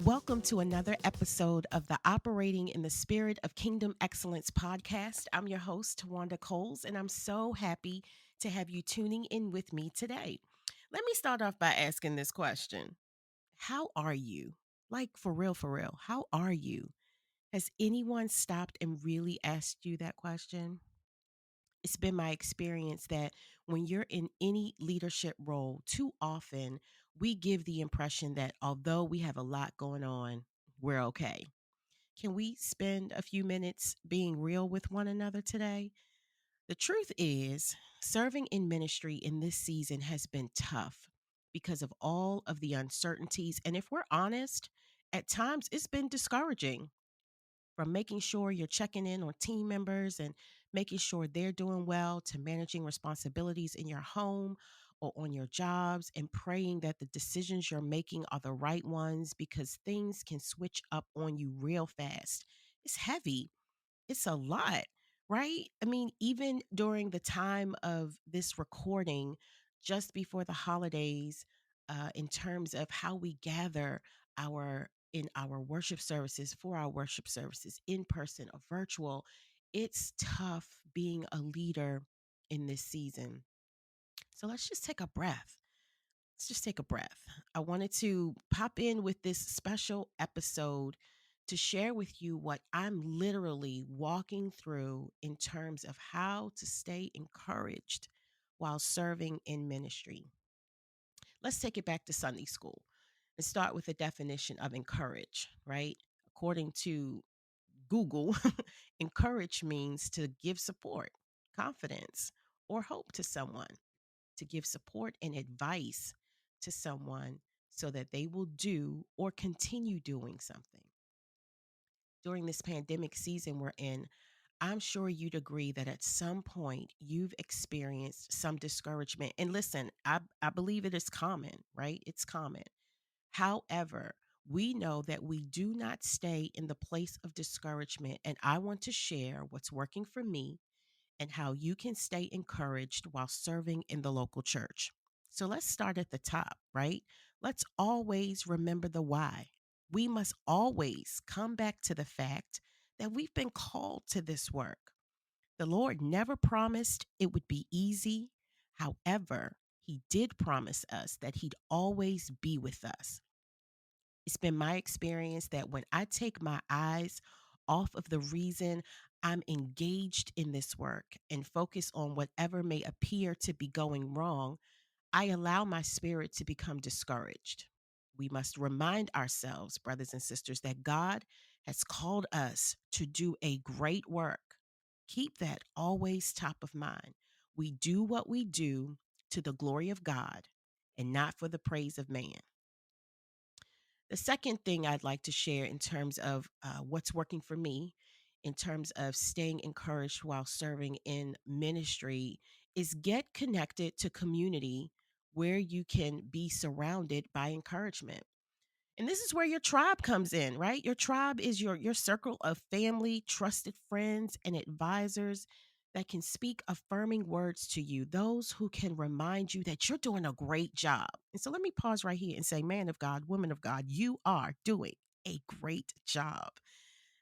Welcome to another episode of the Operating in the Spirit of Kingdom Excellence podcast. I'm your host, Wanda Coles, and I'm so happy to have you tuning in with me today. Let me start off by asking this question. How are you? Like, for real, how are you? Has anyone stopped and really asked you that question? It's been my experience that when you're in any leadership role, too often we give the impression that although we have a lot going on, we're okay. Can we spend a few minutes being real with one another today? The truth is, serving in ministry in this season has been tough because of all of the uncertainties. And if we're honest, at times it's been discouraging, from making sure you're checking in on team members and making sure they're doing well to managing responsibilities in your home or on your jobs and praying that the decisions you're making are the right ones because things can switch up on you real fast. It's heavy, it's a lot, right? I mean, even during the time of this recording, just before the holidays, in terms of how we gather our in our worship services for our worship services, in person or virtual, it's tough being a leader in this season. So let's just take a breath. Let's just take a breath. I wanted to pop in with this special episode to share with you what I'm literally walking through in terms of how to stay encouraged while serving in ministry. Let's take it back to Sunday school and start with the definition of encourage, right? According to Google, encourage means to give support, confidence, or hope to someone, to give support and advice to someone so that they will do or continue doing something. During this pandemic season we're in, I'm sure you'd agree that at some point you've experienced some discouragement. And listen, I believe it is common, right? It's common. However, we know that we do not stay in the place of discouragement. And I want to share what's working for me and how you can stay encouraged while serving in the local church. So let's start at the top, right? Let's always remember the why. We must always come back to the fact that we've been called to this work. The Lord never promised it would be easy. However, He did promise us that He'd always be with us. It's been my experience that when I take my eyes off of the reason I'm engaged in this work and focus on whatever may appear to be going wrong, I allow my spirit to become discouraged. We must remind ourselves, brothers and sisters, that God has called us to do a great work. Keep that always top of mind. We do what we do to the glory of God and not for the praise of man. The second thing I'd like to share in terms of what's working for me, in terms of staying encouraged while serving in ministry, is get connected to community where you can be surrounded by encouragement. And this is where your tribe comes in, right? Your tribe is your circle of family, trusted friends, and advisors that can speak affirming words to you, those who can remind you that you're doing a great job. And so let me pause right here and say, man of God, woman of God, you are doing a great job.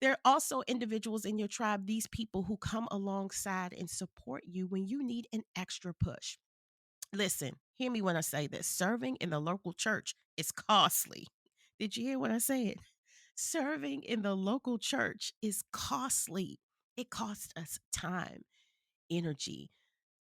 There are also individuals in your tribe, these people who come alongside and support you when you need an extra push. Listen, hear me when I say this. Serving in the local church is costly. Did you hear what I said? Serving in the local church is costly. It costs us time, energy,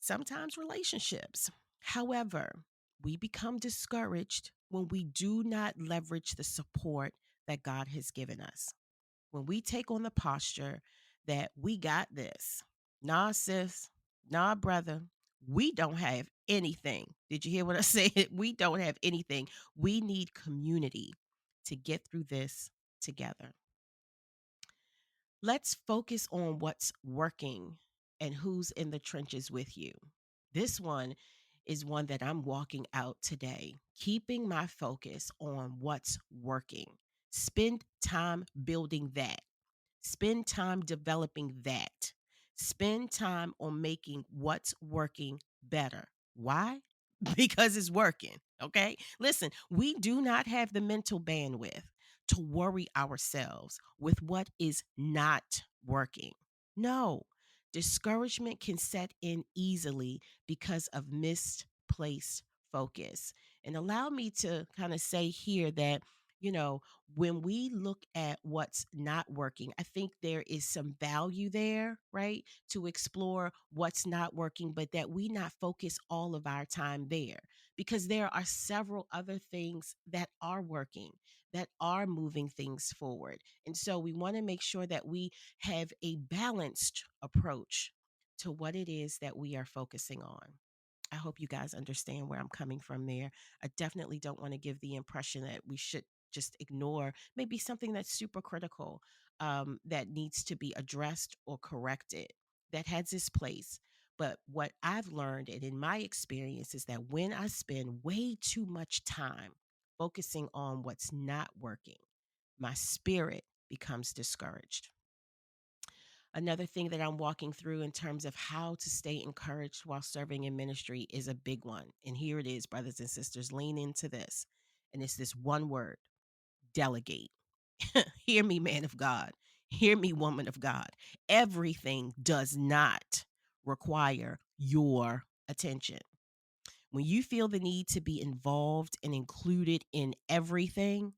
sometimes relationships. However, we become discouraged when we do not leverage the support that God has given us. When we take on the posture that we got this, nah, sis, nah, brother, we don't have anything. Did you hear what I said? We don't have anything. We need community to get through this together. Let's focus on what's working and who's in the trenches with you. This one is one that I'm walking out today, keeping my focus on what's working. Spend time building that. Spend time developing that. Spend time on making what's working better. Why? Because it's working. Okay. Listen, we do not have the mental bandwidth to worry ourselves with what is not working. No, discouragement can set in easily because of misplaced focus. And allow me to kind of say here that, you know, when we look at what's not working, I think there is some value there, right? To explore what's not working, but that we not focus all of our time there because there are several other things that are working, that are moving things forward. And so we want to make sure that we have a balanced approach to what it is that we are focusing on. I hope you guys understand where I'm coming from there. I definitely don't want to give the impression that we should just ignore maybe something that's super critical, that needs to be addressed or corrected, that has its place. But what I've learned and in my experience is that when I spend way too much time focusing on what's not working, my spirit becomes discouraged. Another thing that I'm walking through in terms of how to stay encouraged while serving in ministry is a big one. And here it is, brothers and sisters, lean into this. And it's this one word: delegate. Hear me, man of God. Hear me, woman of God. Everything does not require your attention. When you feel the need to be involved and included in everything,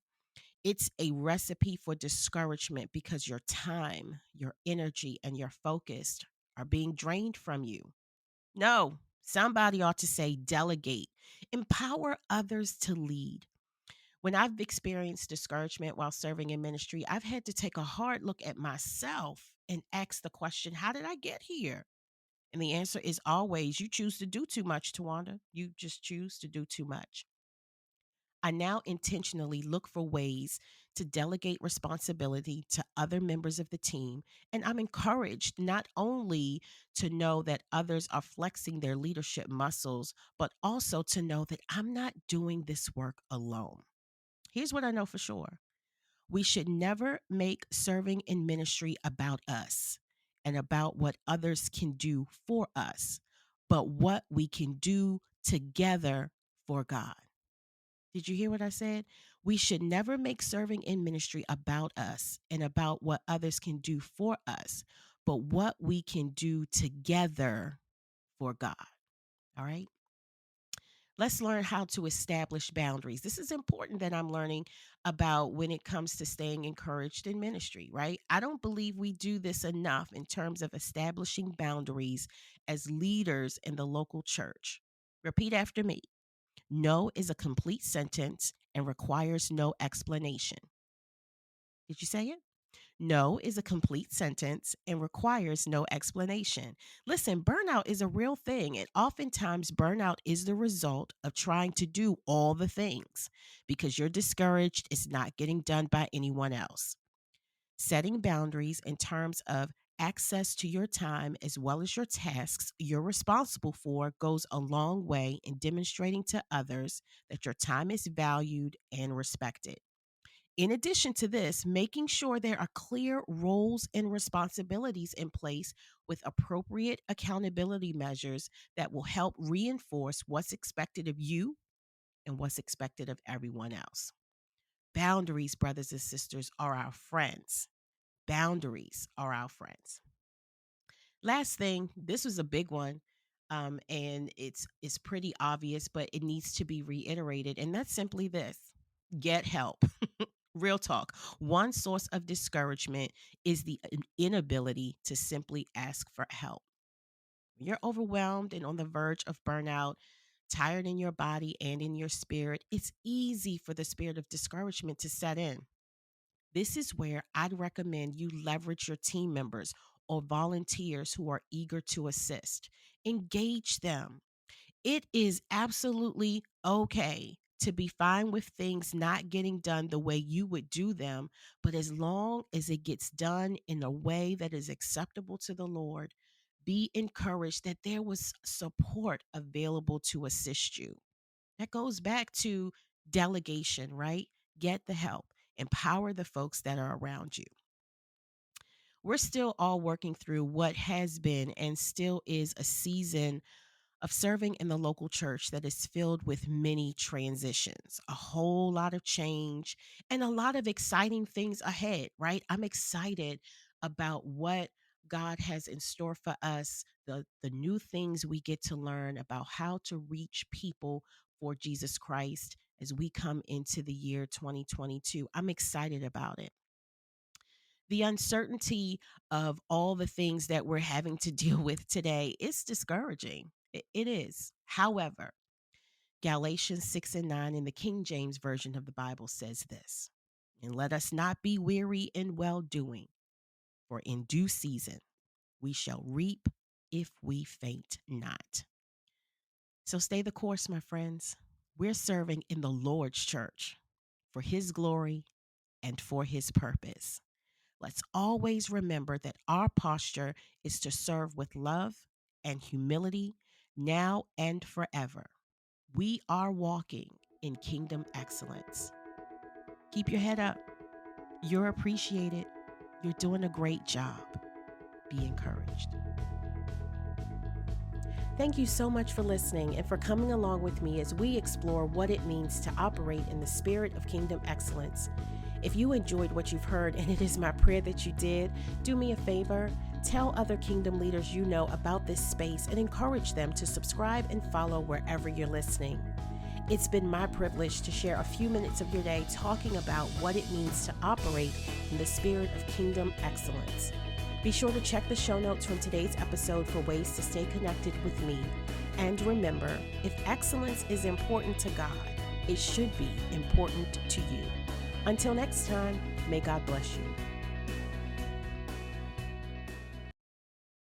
it's a recipe for discouragement because your time, your energy, and your focus are being drained from you. No, somebody ought to say delegate, empower others to lead. When I've experienced discouragement while serving in ministry, I've had to take a hard look at myself and ask the question, how did I get here? And the answer is always, you choose to do too much, Tawanda. You just choose to do too much. I now intentionally look for ways to delegate responsibility to other members of the team. And I'm encouraged not only to know that others are flexing their leadership muscles, but also to know that I'm not doing this work alone. Here's what I know for sure: we should never make serving in ministry about us and about what others can do for us, but what we can do together for God. Did you hear what I said? We should never make serving in ministry about us and about what others can do for us, but what we can do together for God. All right. Let's learn how to establish boundaries. This is important that I'm learning about when it comes to staying encouraged in ministry, right? I don't believe we do this enough in terms of establishing boundaries as leaders in the local church. Repeat after me: no is a complete sentence and requires no explanation. Did you say it? No is a complete sentence and requires no explanation. Listen, burnout is a real thing, and oftentimes burnout is the result of trying to do all the things because you're discouraged, it's not getting done by anyone else. Setting boundaries in terms of access to your time as well as your tasks you're responsible for goes a long way in demonstrating to others that your time is valued and respected. In addition to this, making sure there are clear roles and responsibilities in place with appropriate accountability measures that will help reinforce what's expected of you and what's expected of everyone else. Boundaries, brothers and sisters, are our friends. Boundaries are our friends. Last thing, this was a big one, and it's pretty obvious, but it needs to be reiterated, and that's simply this: get help. Real talk. One source of discouragement is the inability to simply ask for help. When you're overwhelmed and on the verge of burnout, tired in your body and in your spirit, it's easy for the spirit of discouragement to set in. This is where I'd recommend you leverage your team members or volunteers who are eager to assist. Engage them. It is absolutely okay to be fine with things not getting done the way you would do them, but as long as it gets done in a way that is acceptable to the Lord, be encouraged that there was support available to assist you. That goes back to delegation, right? Get the help, empower the folks that are around you. We're still all working through what has been and still is a season of serving in the local church that is filled with many transitions, a whole lot of change, and a lot of exciting things ahead, right? I'm excited about what God has in store for us, the new things we get to learn about how to reach people for Jesus Christ as we come into the year 2022. I'm excited about it. The uncertainty of all the things that we're having to deal with today is discouraging. It is. However, Galatians 6 and 9 in the King James Version of the Bible says this: and let us not be weary in well doing, for in due season we shall reap if we faint not. So stay the course, my friends. We're serving in the Lord's church for his glory and for his purpose. Let's always remember that our posture is to serve with love and humility now and forever. We are walking in kingdom excellence. Keep your head up. You're appreciated. You're doing a great job. Be encouraged. Thank you so much for listening and for coming along with me as we explore what it means to operate in the spirit of kingdom excellence. If you enjoyed what you've heard, and it is my prayer that you did, do me a favor, tell other kingdom leaders you know about this space and encourage them to subscribe and follow wherever you're listening. It's been my privilege to share a few minutes of your day talking about what it means to operate in the spirit of kingdom excellence. Be sure to check the show notes from today's episode for ways to stay connected with me. And remember, if excellence is important to God, it should be important to you. Until next time, may God bless you.